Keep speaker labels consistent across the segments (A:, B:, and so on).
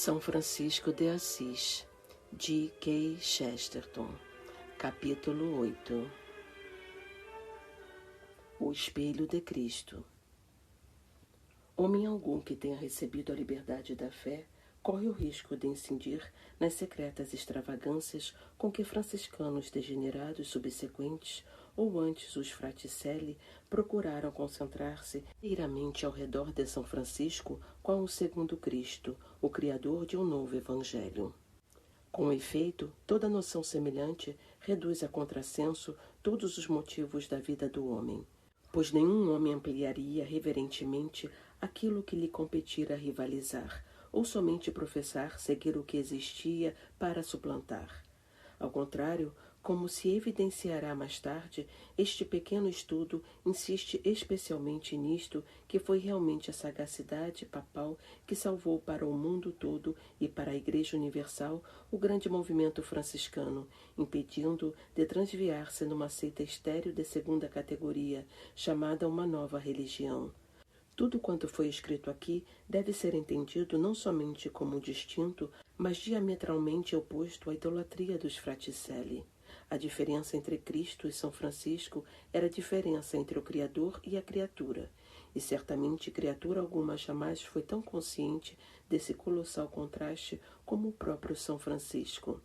A: São Francisco de Assis, de G. Chesterton. Capítulo 8. O Espelho de Cristo. Homem algum que tenha recebido a liberdade da fé corre o risco de incidir nas secretas extravagâncias com que franciscanos degenerados subsequentes ou antes os fraticelli procuraram concentrar-se inteiramente ao redor de São Francisco qual o segundo Cristo, o criador de um novo evangelho. Com efeito, toda noção semelhante reduz a contrassenso todos os motivos da vida do homem, pois nenhum homem ampliaria reverentemente aquilo que lhe competira rivalizar, ou somente professar seguir o que existia para suplantar. Ao contrário, como se evidenciará mais tarde, este pequeno estudo insiste especialmente nisto que foi realmente a sagacidade papal que salvou para o mundo todo e para a Igreja Universal o grande movimento franciscano, impedindo de transviar-se numa seita estéril de segunda categoria, chamada uma nova religião. Tudo quanto foi escrito aqui deve ser entendido não somente como distinto, mas diametralmente oposto à idolatria dos fraticelli. A diferença entre Cristo e São Francisco era a diferença entre o Criador e a criatura, e certamente criatura alguma jamais foi tão consciente desse colossal contraste como o próprio São Francisco.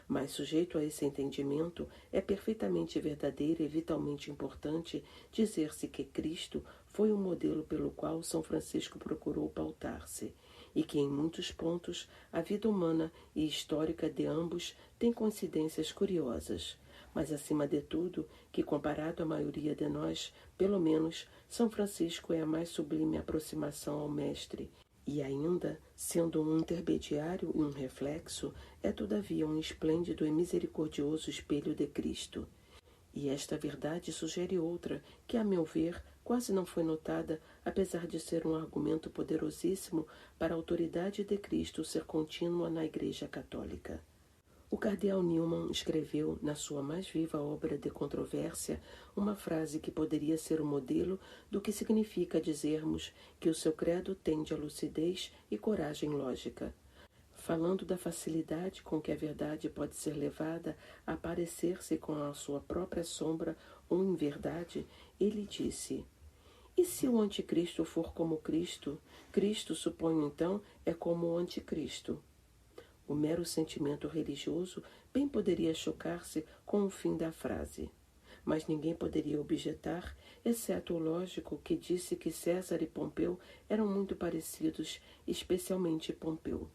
A: Mas sujeito a esse entendimento, é perfeitamente verdadeiro e vitalmente importante dizer-se que Cristo foi o modelo pelo qual São Francisco procurou pautar-se, e que em muitos pontos a vida humana e histórica de ambos tem coincidências curiosas, mas acima de tudo, que comparado à maioria de nós, pelo menos, São Francisco é a mais sublime aproximação ao Mestre, e ainda, sendo um intermediário e um reflexo, é todavia um esplêndido e misericordioso espelho de Cristo. E esta verdade sugere outra, que, a meu ver, quase não foi notada, apesar de ser um argumento poderosíssimo para a autoridade de Cristo ser contínua na Igreja Católica. O cardeal Newman escreveu, na sua mais viva obra de controvérsia, uma frase que poderia ser o modelo do que significa dizermos que o seu credo tende à lucidez e coragem lógica. Falando da facilidade com que a verdade pode ser levada a parecer-se com a sua própria sombra ou em verdade, ele disse: e se o anticristo for como Cristo, Cristo, suponho então, é como o anticristo. O mero sentimento religioso bem poderia chocar-se com o fim da frase. Mas ninguém poderia objetar, exceto o lógico que disse que César e Pompeu eram muito parecidos, especialmente Pompeu.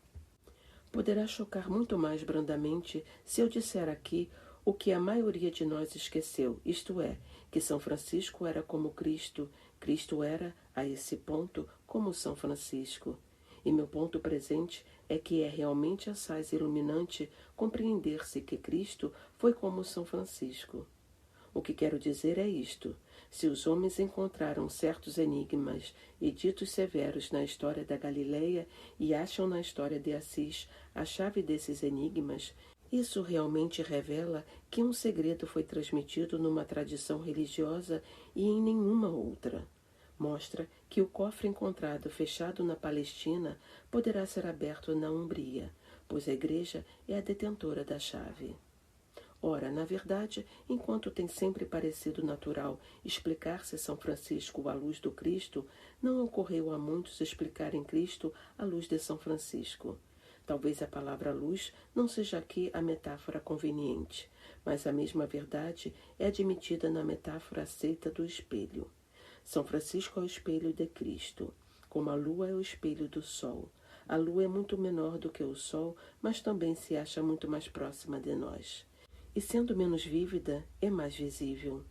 A: Poderá chocar muito mais brandamente se eu disser aqui o que a maioria de nós esqueceu, isto é, que São Francisco era como Cristo, Cristo era, a esse ponto, como São Francisco. E meu ponto presente é que é realmente assaz iluminante compreender-se que Cristo foi como São Francisco. O que quero dizer é isto: se os homens encontraram certos enigmas e ditos severos na história da Galileia e acham na história de Assis a chave desses enigmas, isso realmente revela que um segredo foi transmitido numa tradição religiosa e em nenhuma outra. Mostra que o cofre encontrado fechado na Palestina poderá ser aberto na Hungria, pois a Igreja é a detentora da chave. Ora, na verdade, enquanto tem sempre parecido natural explicar-se São Francisco à luz do Cristo, não ocorreu a muitos explicarem Cristo à luz de São Francisco. Talvez a palavra luz não seja aqui a metáfora conveniente, mas a mesma verdade é admitida na metáfora aceita do espelho. São Francisco é o espelho de Cristo, como a lua é o espelho do sol. A lua é muito menor do que o sol, mas também se acha muito mais próxima de nós. E sendo menos vívida, é mais visível.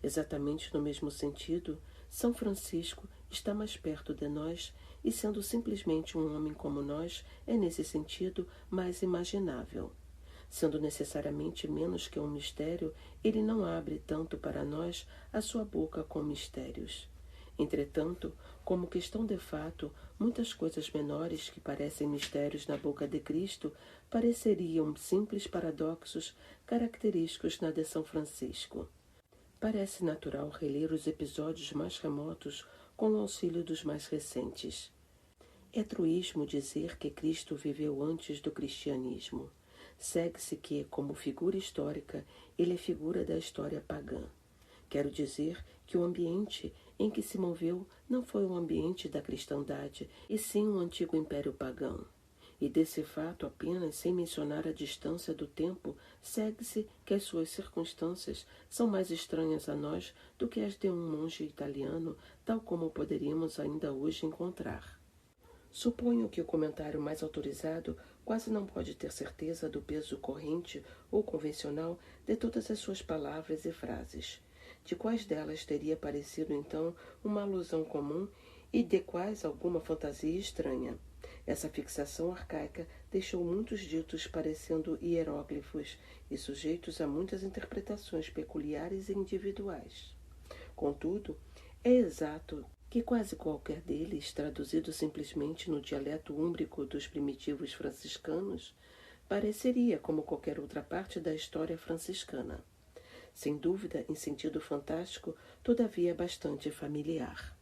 A: Exatamente no mesmo sentido, São Francisco está mais perto de nós e, sendo simplesmente um homem como nós, é nesse sentido mais imaginável. Sendo necessariamente menos que um mistério, ele não abre tanto para nós a sua boca com mistérios. Entretanto, como questão de fato, muitas coisas menores que parecem mistérios na boca de Cristo pareceriam simples paradoxos característicos na de São Francisco. Parece natural reler os episódios mais remotos com o auxílio dos mais recentes. É truísmo dizer que Cristo viveu antes do cristianismo. Segue-se que, como figura histórica, ele é figura da história pagã. Quero dizer que o ambiente em que se moveu não foi um ambiente da cristandade, e sim um antigo império pagão. E desse fato apenas, sem mencionar a distância do tempo, segue-se que as suas circunstâncias são mais estranhas a nós do que as de um monge italiano, tal como poderíamos ainda hoje encontrar. Suponho que o comentário mais autorizado quase não pode ter certeza do peso corrente ou convencional de todas as suas palavras e frases. De quais delas teria parecido então uma alusão comum e de quais alguma fantasia estranha? Essa fixação arcaica deixou muitos ditos parecendo hieróglifos e sujeitos a muitas interpretações peculiares e individuais. Contudo, é exato que quase qualquer deles, traduzido simplesmente no dialeto úmbrico dos primitivos franciscanos, pareceria como qualquer outra parte da história franciscana. Sem dúvida, em sentido fantástico, todavia bastante familiar.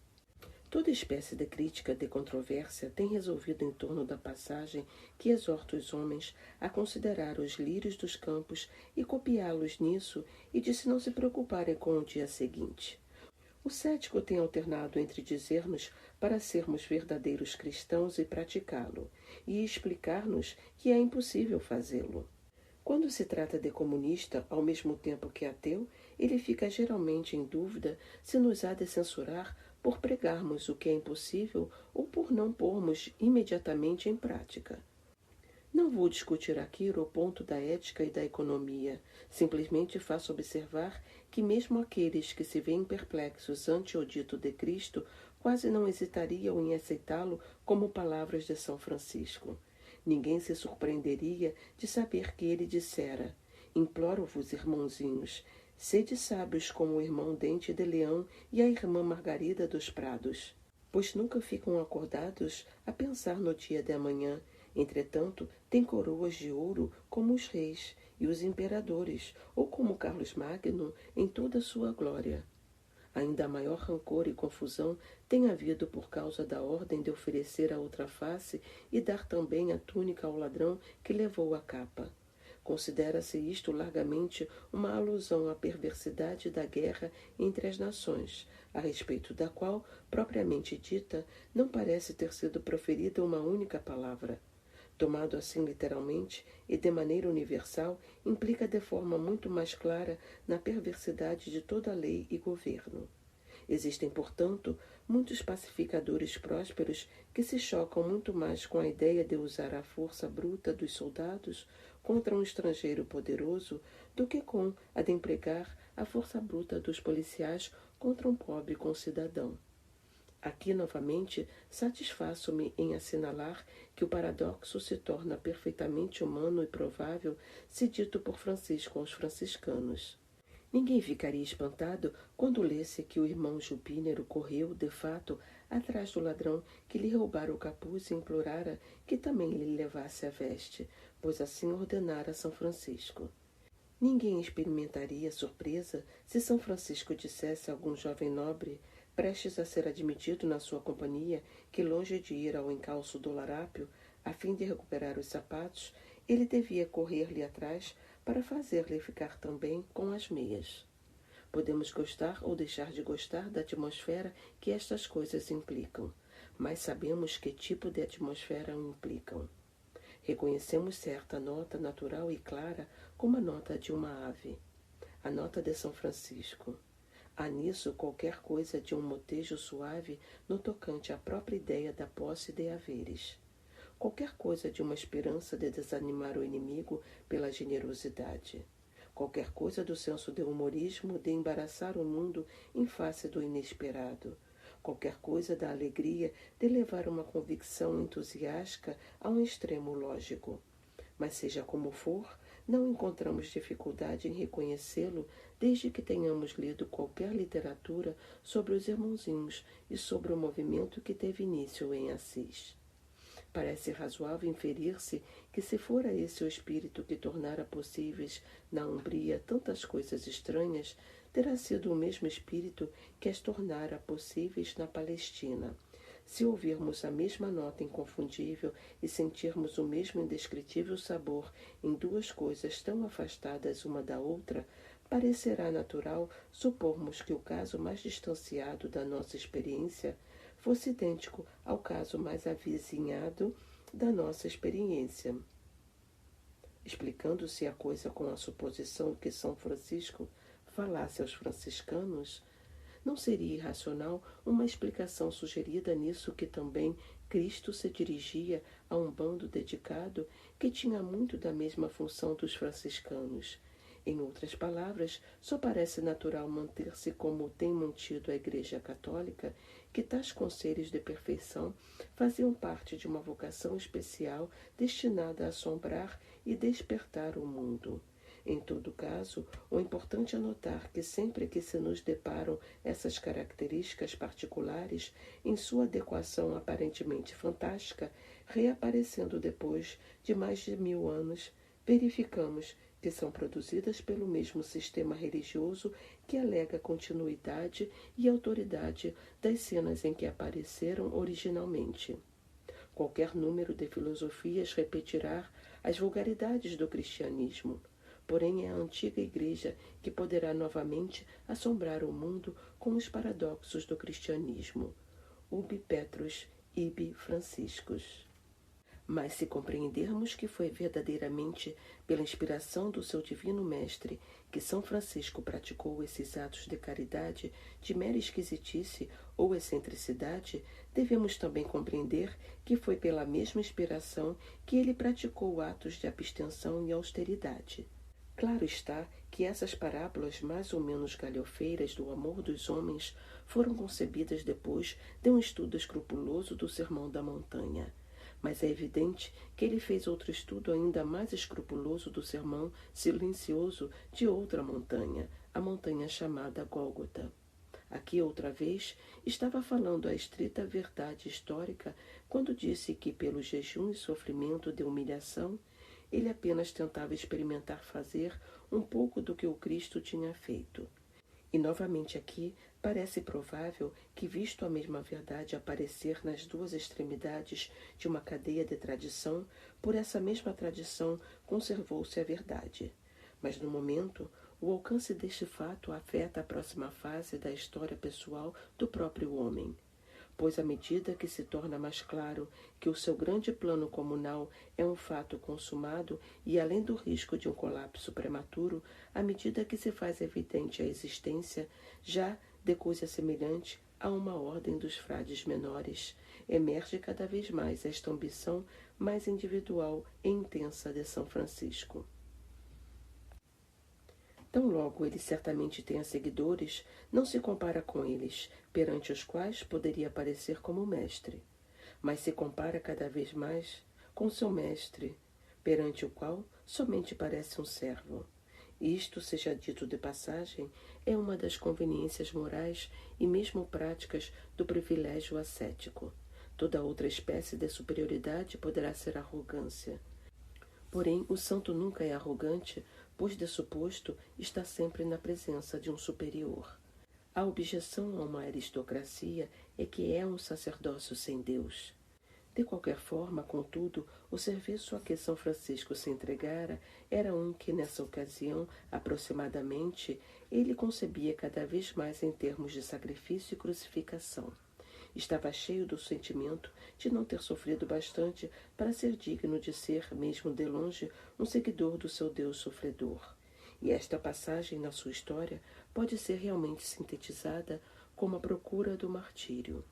A: Toda espécie de crítica de controvérsia tem resolvido em torno da passagem que exorta os homens a considerar os lírios dos campos e copiá-los nisso e de se não se preocuparem com o dia seguinte. O cético tem alternado entre dizer-nos para sermos verdadeiros cristãos e praticá-lo, e explicar-nos que é impossível fazê-lo. Quando se trata de comunista, ao mesmo tempo que ateu, ele fica geralmente em dúvida se nos há de censurar por pregarmos o que é impossível ou por não pormos imediatamente em prática. Não vou discutir aqui o ponto da ética e da economia, simplesmente faço observar que mesmo aqueles que se veem perplexos ante o dito de Cristo quase não hesitariam em aceitá-lo como palavras de São Francisco. Ninguém se surpreenderia de saber que ele dissera: imploro-vos, irmãozinhos, sede sábios como o irmão Dente de Leão e a irmã Margarida dos Prados, pois nunca ficam acordados a pensar no dia de amanhã. Entretanto, têm coroas de ouro como os reis e os imperadores, ou como Carlos Magno em toda a sua glória. Ainda maior rancor e confusão tem havido por causa da ordem de oferecer a outra face e dar também a túnica ao ladrão que levou a capa. Considera-se isto largamente uma alusão à perversidade da guerra entre as nações, a respeito da qual, propriamente dita, não parece ter sido proferida uma única palavra. Tomado assim literalmente e de maneira universal, implica de forma muito mais clara na perversidade de toda lei e governo. Existem, portanto, muitos pacificadores prósperos que se chocam muito mais com a ideia de usar a força bruta dos soldados contra um estrangeiro poderoso do que com a de empregar a força bruta dos policiais contra um pobre concidadão. Aqui, novamente, satisfaço-me em assinalar que o paradoxo se torna perfeitamente humano e provável se dito por Francisco aos franciscanos. Ninguém ficaria espantado quando lesse que o irmão Jupínero correu, de fato, atrás do ladrão que lhe roubara o capuz e implorara que também lhe levasse a veste, pois assim ordenara São Francisco. Ninguém experimentaria surpresa se São Francisco dissesse a algum jovem nobre, prestes a ser admitido na sua companhia, que longe de ir ao encalço do larápio, a fim de recuperar os sapatos, ele devia correr-lhe atrás para fazer-lhe ficar também com as meias. Podemos gostar ou deixar de gostar da atmosfera que estas coisas implicam, mas sabemos que tipo de atmosfera implicam. Reconhecemos certa nota natural e clara como a nota de uma ave, a nota de São Francisco. Há nisso qualquer coisa de um motejo suave no tocante à própria ideia da posse de haveres. Qualquer coisa de uma esperança de desanimar o inimigo pela generosidade. Qualquer coisa do senso de humorismo de embaraçar o mundo em face do inesperado. Qualquer coisa da alegria de levar uma convicção entusiástica a um extremo lógico. Mas seja como for, não encontramos dificuldade em reconhecê-lo desde que tenhamos lido qualquer literatura sobre os irmãozinhos e sobre o movimento que teve início em Assis. Parece razoável inferir-se que, se fora esse o espírito que tornara possíveis na Umbria tantas coisas estranhas, terá sido o mesmo espírito que as tornara possíveis na Palestina. Se ouvirmos a mesma nota inconfundível e sentirmos o mesmo indescritível sabor em duas coisas tão afastadas uma da outra, parecerá natural supormos que o caso mais distanciado da nossa experiência fosse idêntico ao caso mais avizinhado da nossa experiência. Explicando-se a coisa com a suposição que São Francisco falasse aos franciscanos, não seria irracional uma explicação sugerida nisso que também Cristo se dirigia a um bando dedicado que tinha muito da mesma função dos franciscanos. Em outras palavras, só parece natural manter-se como tem mantido a Igreja Católica, que tais conselhos de perfeição faziam parte de uma vocação especial destinada a assombrar e despertar o mundo. Em todo caso, o importante é notar que sempre que se nos deparam essas características particulares, em sua adequação aparentemente fantástica, reaparecendo depois de mais de 1000 anos, verificamos que são produzidas pelo mesmo sistema religioso que alega continuidade e autoridade das cenas em que apareceram originalmente. Qualquer número de filosofias repetirá as vulgaridades do cristianismo. Porém, é a antiga Igreja que poderá novamente assombrar o mundo com os paradoxos do cristianismo. Ubi Petrus, ibi Franciscus. Mas se compreendermos que foi verdadeiramente pela inspiração do seu divino mestre que São Francisco praticou esses atos de caridade de mera esquisitice ou excentricidade, devemos também compreender que foi pela mesma inspiração que ele praticou atos de abstenção e austeridade. Claro está que essas parábolas mais ou menos galhofeiras do amor dos homens foram concebidas depois de um estudo escrupuloso do Sermão da Montanha. Mas é evidente que ele fez outro estudo ainda mais escrupuloso do sermão silencioso de outra montanha, a montanha chamada Gólgota. Aqui, outra vez, estava falando a estrita verdade histórica quando disse que, pelo jejum e sofrimento de humilhação, ele apenas tentava experimentar fazer um pouco do que o Cristo tinha feito. E novamente aqui parece provável que, visto a mesma verdade aparecer nas duas extremidades de uma cadeia de tradição, por essa mesma tradição conservou-se a verdade. Mas no momento, o alcance deste fato afeta a próxima fase da história pessoal do próprio homem. Pois à medida que se torna mais claro que o seu grande plano comunal é um fato consumado e além do risco de um colapso prematuro, à medida que se faz evidente a existência já de coisa semelhante a uma ordem dos frades menores, emerge cada vez mais esta ambição mais individual e intensa de São Francisco. Tão logo ele certamente tenha seguidores, não se compara com eles, perante os quais poderia aparecer como mestre, mas se compara cada vez mais com seu mestre, perante o qual somente parece um servo. Isto, seja dito de passagem, é uma das conveniências morais e mesmo práticas do privilégio ascético. Toda outra espécie de superioridade poderá ser arrogância. Porém, o santo nunca é arrogante, pois de suposto está sempre na presença de um superior. A objeção a uma aristocracia é que é um sacerdócio sem Deus. De qualquer forma, contudo, o serviço a que São Francisco se entregara era um que, nessa ocasião, aproximadamente, ele concebia cada vez mais em termos de sacrifício e crucificação. Estava cheio do sentimento de não ter sofrido bastante para ser digno de ser, mesmo de longe, um seguidor do seu Deus sofredor. E esta passagem na sua história pode ser realmente sintetizada como a procura do martírio.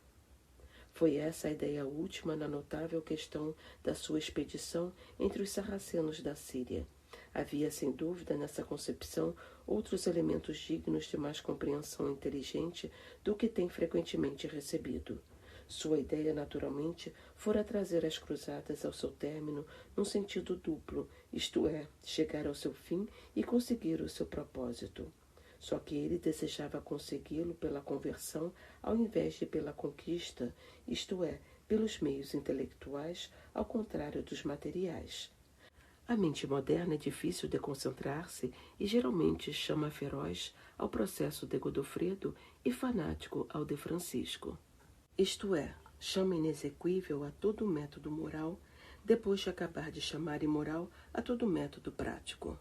A: Foi essa a ideia última na notável questão da sua expedição entre os sarracenos da Síria. Havia, sem dúvida, nessa concepção outros elementos dignos de mais compreensão inteligente do que tem frequentemente recebido. Sua ideia, naturalmente, fora trazer as cruzadas ao seu término num sentido duplo, isto é, chegar ao seu fim e conseguir o seu propósito. Só que ele desejava consegui-lo pela conversão ao invés de pela conquista, isto é, pelos meios intelectuais, ao contrário dos materiais. A mente moderna é difícil de concentrar-se e geralmente chama feroz ao processo de Godofredo e fanático ao de Francisco. Isto é, chama inexequível a todo método moral, depois de acabar de chamar imoral a todo método prático.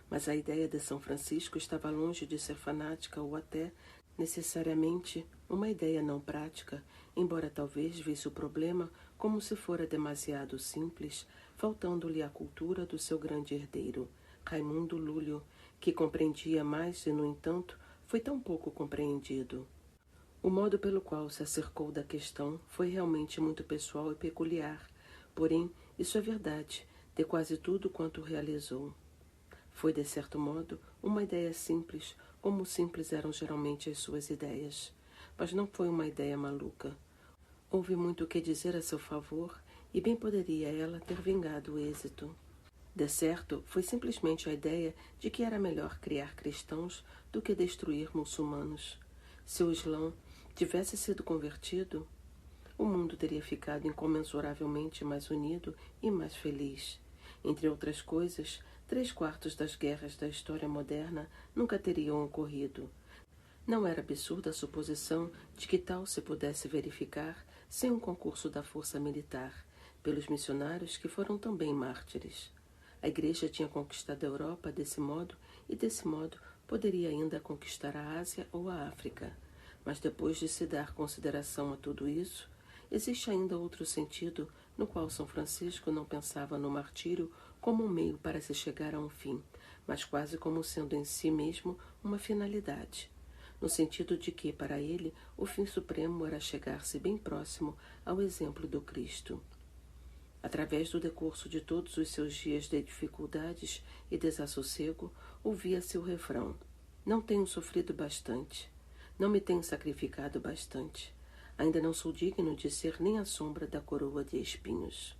A: Mas a ideia de São Francisco estava longe de ser fanática ou até, necessariamente, uma ideia não prática, embora talvez visse o problema como se fora demasiado simples, faltando-lhe a cultura do seu grande herdeiro, Raimundo Lúlio, que compreendia mais e, no entanto, foi tão pouco compreendido. O modo pelo qual se acercou da questão foi realmente muito pessoal e peculiar, porém, isso é verdade, de quase tudo quanto realizou. Foi, de certo modo, uma ideia simples, como simples eram geralmente as suas ideias. Mas não foi uma ideia maluca. Houve muito o que dizer a seu favor, e bem poderia ela ter vingado o êxito. De certo, foi simplesmente a ideia de que era melhor criar cristãos do que destruir muçulmanos. Se o Islã tivesse sido convertido, o mundo teria ficado incomensuravelmente mais unido e mais feliz. Entre outras coisas, 3/4 das guerras da história moderna nunca teriam ocorrido. Não era absurda a suposição de que tal se pudesse verificar sem um concurso da força militar, pelos missionários que foram também mártires. A Igreja tinha conquistado a Europa desse modo, e desse modo poderia ainda conquistar a Ásia ou a África. Mas depois de se dar consideração a tudo isso, existe ainda outro sentido no qual São Francisco não pensava no martírio como um meio para se chegar a um fim, mas quase como sendo em si mesmo uma finalidade, no sentido de que, para ele, o fim supremo era chegar-se bem próximo ao exemplo do Cristo. Através do decurso de todos os seus dias de dificuldades e desassossego, ouvia-se o refrão: não tenho sofrido bastante, não me tenho sacrificado bastante, ainda não sou digno de ser nem a sombra da coroa de espinhos.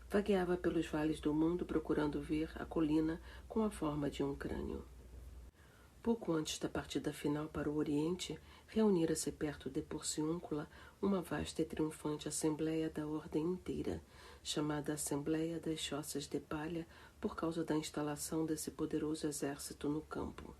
A: Vagueava pelos vales do mundo procurando ver a colina com a forma de um crânio. Pouco antes da partida final para o Oriente, reunira-se perto de Porciúncula uma vasta e triunfante assembleia da ordem inteira, chamada Assembleia das Choças de Palha por causa da instalação desse poderoso exército no campo.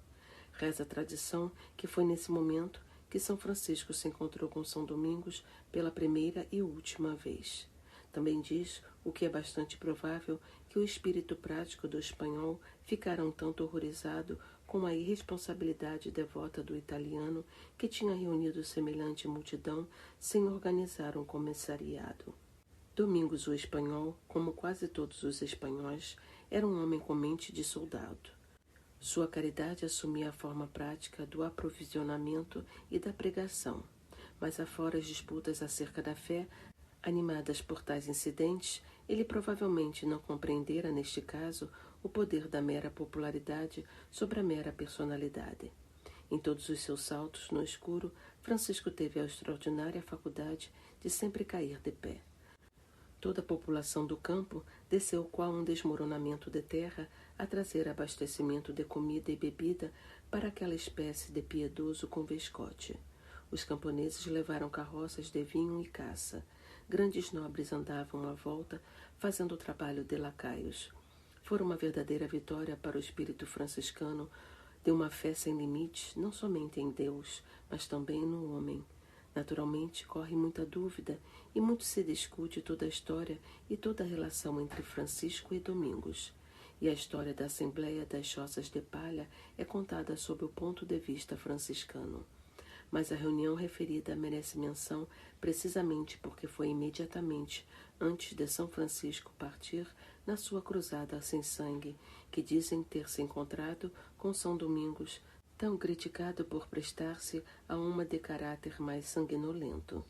A: Reza a tradição que foi nesse momento que São Francisco se encontrou com São Domingos pela primeira e última vez. Também diz, o que é bastante provável, que o espírito prático do espanhol ficara um tanto horrorizado com a irresponsabilidade devota do italiano que tinha reunido semelhante multidão sem organizar um comissariado. Domingos, o espanhol, como quase todos os espanhóis, era um homem com mente de soldado. Sua caridade assumia a forma prática do aprovisionamento e da pregação, mas afora as disputas acerca da fé, animadas por tais incidentes, ele provavelmente não compreendera, neste caso, o poder da mera popularidade sobre a mera personalidade. Em todos os seus saltos no escuro, Francisco teve a extraordinária faculdade de sempre cair de pé. Toda a população do campo desceu qual um desmoronamento de terra a trazer abastecimento de comida e bebida para aquela espécie de piedoso convescote. Os camponeses levaram carroças de vinho e caça. Grandes nobres andavam à volta, fazendo o trabalho de lacaios. Fora uma verdadeira vitória para o espírito franciscano de uma fé sem limites, não somente em Deus, mas também no homem. Naturalmente, corre muita dúvida e muito se discute toda a história e toda a relação entre Francisco e Domingos. E a história da Assembleia das Choças de Palha é contada sob o ponto de vista franciscano. Mas a reunião referida merece menção precisamente porque foi imediatamente antes de São Francisco partir na sua cruzada sem sangue, que dizem ter se encontrado com São Domingos, tão criticado por prestar-se a uma de caráter mais sanguinolento.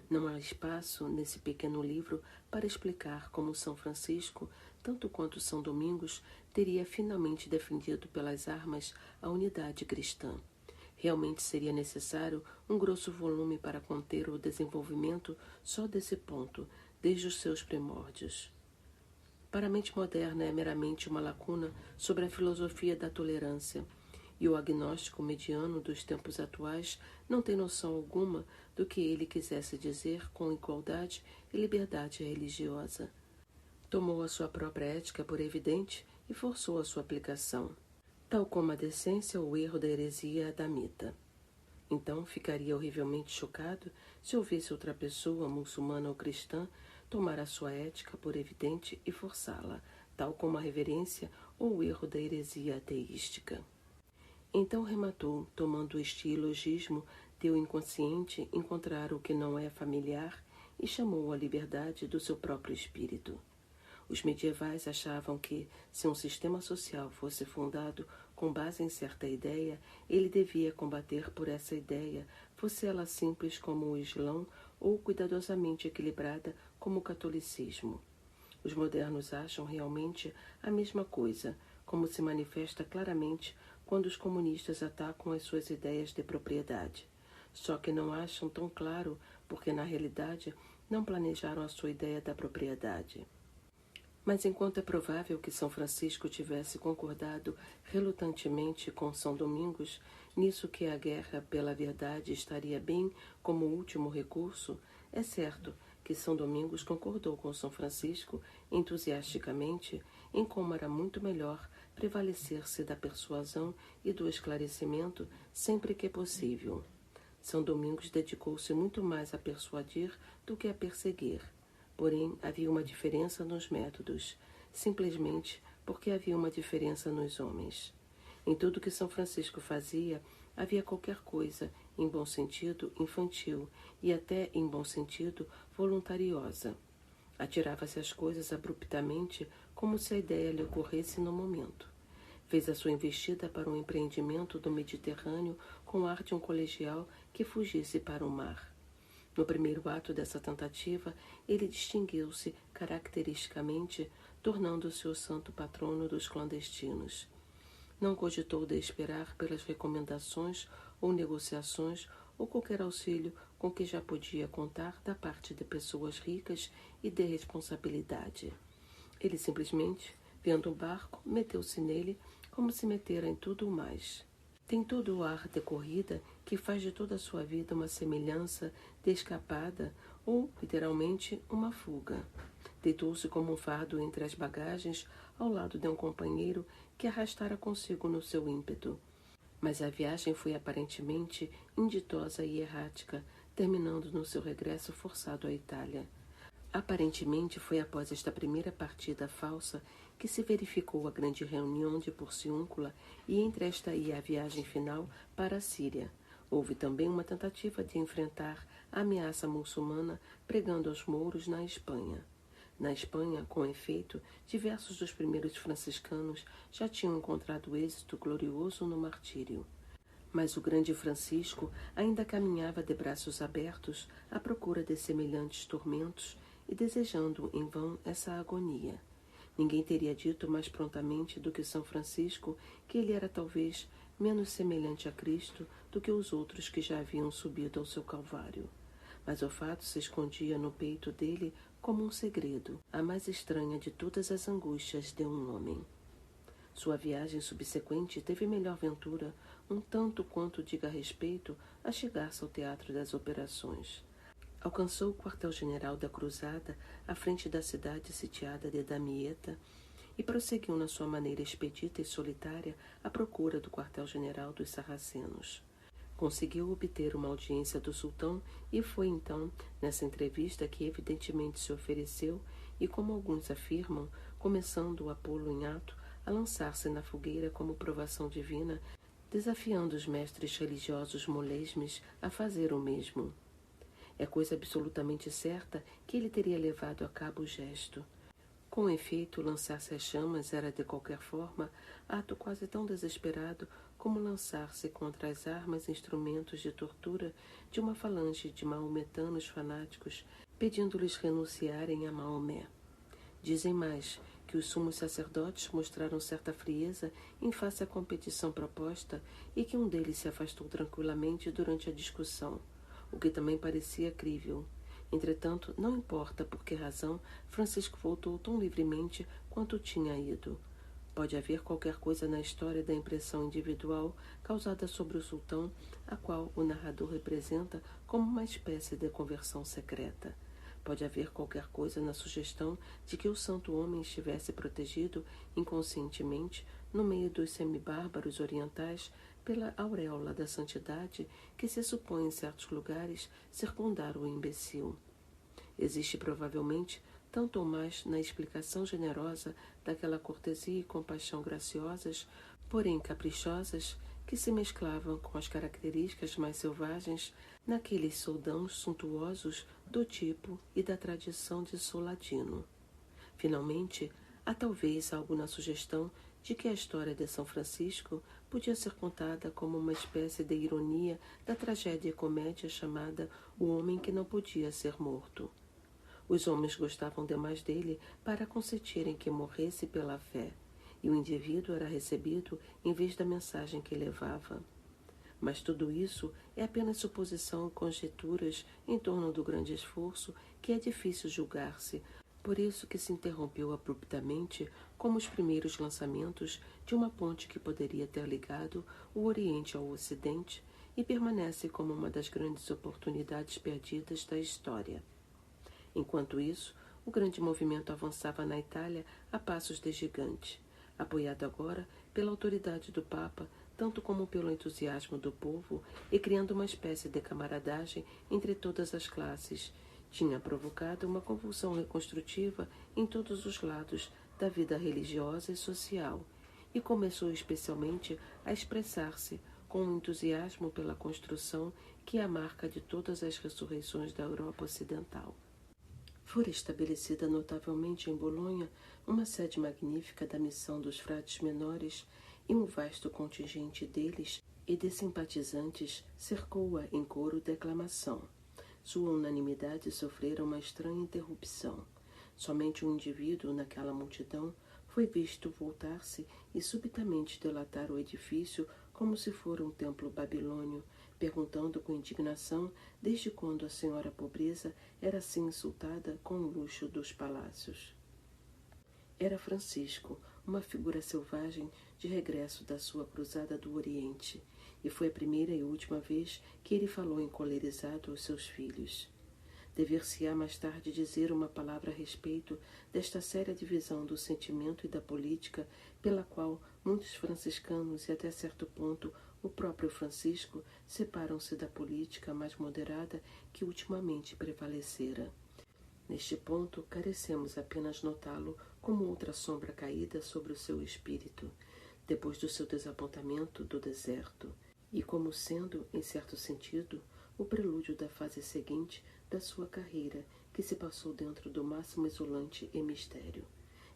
A: Não há espaço nesse pequeno livro para explicar como São Francisco, tanto quanto São Domingos, teria finalmente defendido pelas armas a unidade cristã. Realmente seria necessário um grosso volume para conter o desenvolvimento só desse ponto, desde os seus primórdios. Para a mente moderna é meramente uma lacuna sobre a filosofia da tolerância, e o agnóstico mediano dos tempos atuais não tem noção alguma do que ele quisesse dizer com igualdade e liberdade religiosa. Tomou a sua própria ética por evidente e forçou a sua aplicação, tal como a decência ou o erro da heresia adamita. Então ficaria horrivelmente chocado se ouvisse outra pessoa, muçulmana ou cristã, tomar a sua ética por evidente e forçá-la, tal como a reverência ou o erro da heresia ateística. Então rematou, tomando este ilogismo de o inconsciente encontrar o que não é familiar, e chamou a liberdade do seu próprio espírito. Os medievais achavam que, se um sistema social fosse fundado com base em certa ideia, ele devia combater por essa ideia, fosse ela simples como o Islão ou cuidadosamente equilibrada como o catolicismo. Os modernos acham realmente a mesma coisa, como se manifesta claramente quando os comunistas atacam as suas ideias de propriedade. Só que não acham tão claro porque, na realidade, não planejaram a sua ideia da propriedade. Mas enquanto é provável que São Francisco tivesse concordado relutantemente com São Domingos, nisso que a guerra pela verdade estaria bem como último recurso, é certo que São Domingos concordou com São Francisco entusiasticamente em como era muito melhor prevalecer-se da persuasão e do esclarecimento sempre que possível. São Domingos dedicou-se muito mais a persuadir do que a perseguir. Porém, havia uma diferença nos métodos, simplesmente porque havia uma diferença nos homens. Em tudo que São Francisco fazia, havia qualquer coisa, em bom sentido, infantil e até, em bom sentido, voluntariosa. Atirava-se às coisas abruptamente, como se a ideia lhe ocorresse no momento. Fez a sua investida para um empreendimento do Mediterrâneo com ar de um colegial que fugisse para o mar. No primeiro ato dessa tentativa, ele distinguiu-se caracteristicamente, tornando-se o santo patrono dos clandestinos. Não cogitou de esperar pelas recomendações ou negociações ou qualquer auxílio com que já podia contar da parte de pessoas ricas e de responsabilidade. Ele simplesmente, vendo um barco, meteu-se nele como se metera em tudo o mais. Tem todo o ar de corrida que faz de toda a sua vida uma semelhança de escapada ou, literalmente, uma fuga. Deitou-se como um fardo entre as bagagens ao lado de um companheiro que arrastara consigo no seu ímpeto. Mas a viagem foi aparentemente inditosa e errática, terminando no seu regresso forçado à Itália. Aparentemente foi após esta primeira partida falsa que se verificou a grande reunião de Porciúncula e entre esta e a viagem final para a Síria. Houve também uma tentativa de enfrentar a ameaça muçulmana pregando aos mouros na Espanha. Na Espanha, com efeito, diversos dos primeiros franciscanos já tinham encontrado êxito glorioso no martírio. Mas o grande Francisco ainda caminhava de braços abertos à procura de semelhantes tormentos e desejando em vão essa agonia. Ninguém teria dito mais prontamente do que São Francisco que ele era talvez menos semelhante a Cristo do que os outros que já haviam subido ao seu Calvário. Mas o fato se escondia no peito dele como um segredo, a mais estranha de todas as angústias de um homem. Sua viagem subsequente teve melhor ventura, um tanto quanto diga respeito, a chegar-se ao teatro das operações. Alcançou o quartel-general da cruzada à frente da cidade sitiada de Damieta e prosseguiu na sua maneira expedita e solitária à procura do quartel-general dos sarracenos. Conseguiu obter uma audiência do sultão e foi então, nessa entrevista que evidentemente se ofereceu e, como alguns afirmam, começando a pô-lo em ato, a lançar-se na fogueira como provação divina, desafiando os mestres religiosos molesmes a fazer o mesmo. É coisa absolutamente certa que ele teria levado a cabo o gesto. Com efeito, lançar-se às chamas era, de qualquer forma, ato quase tão desesperado como lançar-se contra as armas e instrumentos de tortura de uma falange de maometanos fanáticos, pedindo-lhes renunciarem a Maomé. Dizem mais que os sumos sacerdotes mostraram certa frieza em face à competição proposta e que um deles se afastou tranquilamente durante a discussão, o que também parecia crível. Entretanto, não importa por que razão Francisco voltou tão livremente quanto tinha ido. Pode haver qualquer coisa na história da impressão individual causada sobre o sultão, a qual o narrador representa como uma espécie de conversão secreta. Pode haver qualquer coisa na sugestão de que o santo homem estivesse protegido inconscientemente no meio dos semibárbaros orientais, pela auréola da santidade que se supõe em certos lugares circundar o imbecil. Existe provavelmente tanto ou mais na explicação generosa daquela cortesia e compaixão graciosas, porém caprichosas, que se mesclavam com as características mais selvagens naqueles soldãos suntuosos do tipo e da tradição de Soladino. Finalmente, há talvez algo na sugestão de que a história de São Francisco podia ser contada como uma espécie de ironia da tragédia e comédia chamada O Homem que Não Podia Ser Morto. Os homens gostavam demais dele para consentirem que morresse pela fé, e o indivíduo era recebido em vez da mensagem que levava. Mas tudo isso é apenas suposição e conjecturas em torno do grande esforço que é difícil julgar-se, por isso que se interrompeu abruptamente como os primeiros lançamentos de uma ponte que poderia ter ligado o Oriente ao Ocidente e permanece como uma das grandes oportunidades perdidas da história. Enquanto isso, o grande movimento avançava na Itália a passos de gigante, apoiado agora pela autoridade do Papa, tanto como pelo entusiasmo do povo, e criando uma espécie de camaradagem entre todas as classes, tinha provocado uma convulsão reconstrutiva em todos os lados da vida religiosa e social, e começou especialmente a expressar-se com um entusiasmo pela construção que é a marca de todas as ressurreições da Europa Ocidental. Fora estabelecida notavelmente em Bolonha uma sede magnífica da missão dos frades menores, e um vasto contingente deles e de simpatizantes cercou-a em coro de aclamação. Sua unanimidade sofrera uma estranha interrupção. Somente um indivíduo naquela multidão foi visto voltar-se e subitamente delatar o edifício como se fora um templo babilônio, perguntando com indignação desde quando a senhora pobreza era assim insultada com o luxo dos palácios. Era Francisco, uma figura selvagem de regresso da sua cruzada do Oriente, e foi a primeira e última vez que ele falou encolerizado aos seus filhos. Dever-se-á mais tarde dizer uma palavra a respeito desta séria divisão do sentimento e da política, pela qual muitos franciscanos e até certo ponto o próprio Francisco separam-se da política mais moderada que ultimamente prevalecera. Neste ponto, carecemos apenas notá-lo como outra sombra caída sobre o seu espírito, depois do seu desapontamento do deserto, e como sendo, em certo sentido, o prelúdio da fase seguinte da sua carreira, que se passou dentro do máximo isolante e mistério.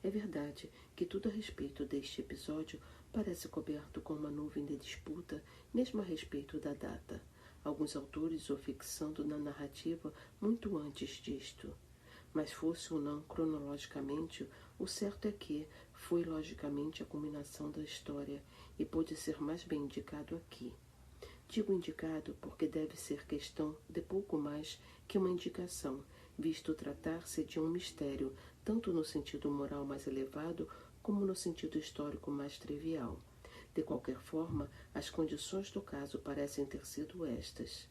A: É verdade que tudo a respeito deste episódio parece coberto com uma nuvem de disputa, mesmo a respeito da data, alguns autores o fixando na narrativa muito antes disto. Mas fosse ou não cronologicamente, o certo é que foi logicamente a culminação da história e pôde ser mais bem indicado aqui. Digo indicado porque deve ser questão de pouco mais que uma indicação, visto tratar-se de um mistério, tanto no sentido moral mais elevado como no sentido histórico mais trivial. De qualquer forma, as condições do caso parecem ter sido estas.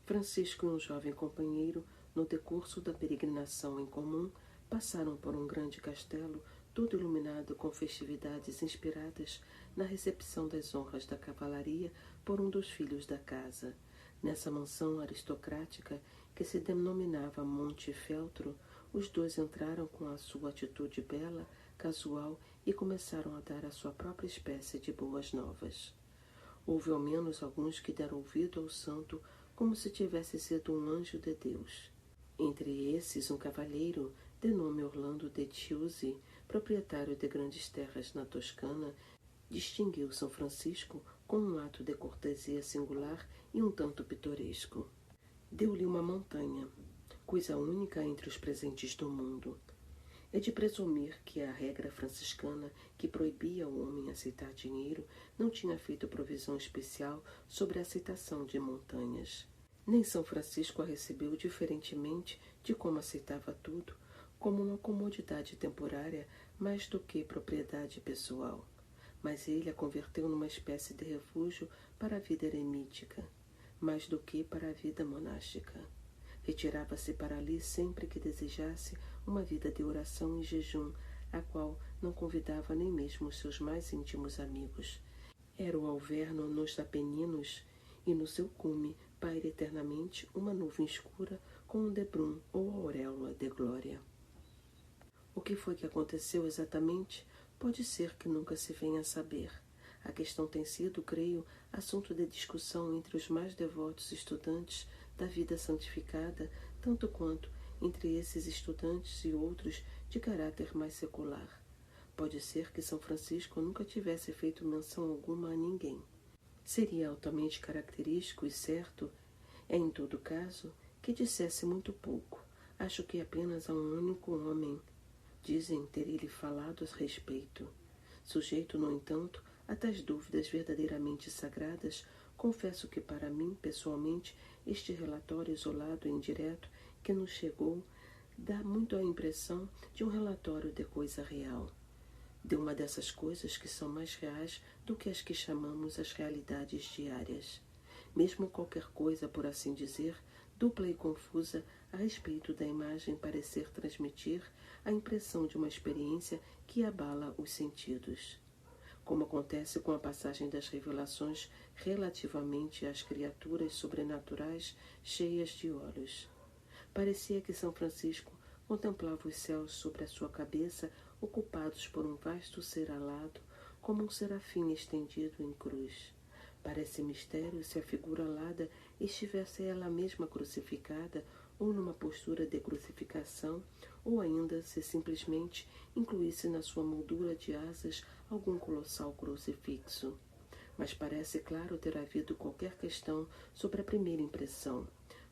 A: Francisco e um jovem companheiro, no decurso da peregrinação em comum, passaram por um grande castelo, todo iluminado com festividades inspiradas na recepção das honras da cavalaria por um dos filhos da casa. Nessa mansão aristocrática, que se denominava Monte Feltro, os dois entraram com a sua atitude bela, casual, e começaram a dar a sua própria espécie de boas novas. Houve ao menos alguns que deram ouvido ao santo como se tivesse sido um anjo de Deus. Entre esses, um cavalheiro, de nome Orlando de Chiusi, proprietário de grandes terras na Toscana, distinguiu São Francisco com um ato de cortesia singular e um tanto pitoresco. Deu-lhe uma montanha, coisa única entre os presentes do mundo. É de presumir que a regra franciscana que proibia ao homem aceitar dinheiro não tinha feito provisão especial sobre a aceitação de montanhas. Nem São Francisco a recebeu diferentemente de como aceitava tudo, como uma comodidade temporária mais do que propriedade pessoal. Mas ele a converteu numa espécie de refúgio para a vida eremítica, mais do que para a vida monástica. Retirava-se para ali sempre que desejasse uma vida de oração e jejum, a qual não convidava nem mesmo os seus mais íntimos amigos. Era o Alverno nos Apeninos, e no seu cume paira eternamente uma nuvem escura com um debrum ou auréola de glória. O que foi que aconteceu exatamente pode ser que nunca se venha a saber. A questão tem sido, creio, assunto de discussão entre os mais devotos estudantes da vida santificada, tanto quanto entre esses estudantes e outros de caráter mais secular. Pode ser que São Francisco nunca tivesse feito menção alguma a ninguém. Seria altamente característico e certo, em todo caso, que dissesse muito pouco. Acho que apenas a um único homem dizem ter ele falado a respeito. Sujeito, no entanto, a tais dúvidas verdadeiramente sagradas, confesso que para mim, pessoalmente, este relatório isolado e indireto que nos chegou dá muito a impressão de um relatório de coisa real, de uma dessas coisas que são mais reais do que as que chamamos as realidades diárias. Mesmo qualquer coisa, por assim dizer, dupla e confusa a respeito da imagem parecer transmitir a impressão de uma experiência que abala os sentidos. Como acontece com a passagem das revelações relativamente às criaturas sobrenaturais cheias de olhos. Parecia que São Francisco contemplava os céus sobre a sua cabeça, ocupados por um vasto ser alado, como um serafim estendido em cruz. Parece mistério se a figura alada estivesse ela mesma crucificada, ou numa postura de crucificação, ou ainda se simplesmente incluísse na sua moldura de asas algum colossal crucifixo. Mas parece claro ter havido qualquer questão sobre a primeira impressão,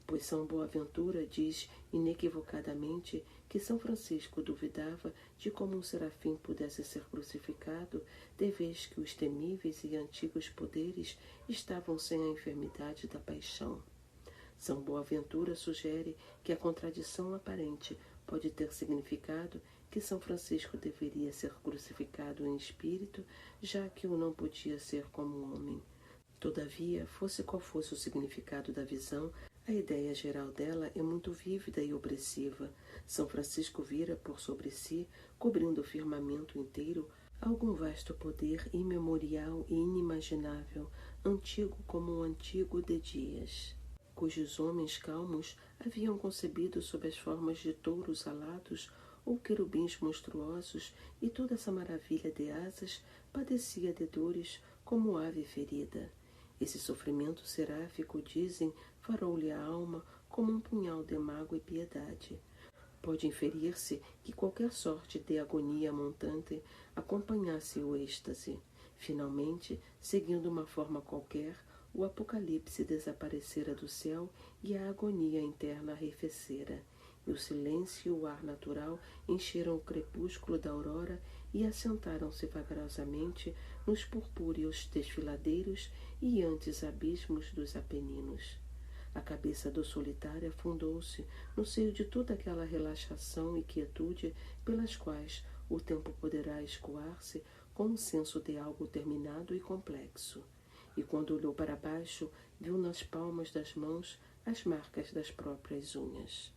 A: pois São Boaventura diz inequivocadamente que São Francisco duvidava de como um serafim pudesse ser crucificado, de vez que os temíveis e antigos poderes estavam sem a enfermidade da paixão. São Boaventura sugere que a contradição aparente pode ter significado que São Francisco deveria ser crucificado em espírito, já que o não podia ser como homem. Todavia, fosse qual fosse o significado da visão, a ideia geral dela é muito vívida e opressiva. São Francisco vira por sobre si, cobrindo o firmamento inteiro, algum vasto poder imemorial e inimaginável, antigo como o antigo de dias, cujos homens calmos haviam concebido sob as formas de touros alados ou querubins monstruosos, e toda essa maravilha de asas padecia de dores como ave ferida. Esse sofrimento seráfico, dizem, farou-lhe a alma como um punhal de mágoa e piedade. Pode inferir-se que qualquer sorte de agonia montante acompanhasse o êxtase. Finalmente, seguindo uma forma qualquer, o apocalipse desaparecera do céu e a agonia interna arrefecera, e o silêncio e o ar natural encheram o crepúsculo da aurora e assentaram-se vagarosamente nos purpúreos desfiladeiros e antes abismos dos Apeninos. A cabeça do solitário afundou-se no seio de toda aquela relaxação e quietude pelas quais o tempo poderá escoar-se com um senso de algo terminado e complexo. E quando olhou para baixo, viu nas palmas das mãos as marcas das próprias unhas.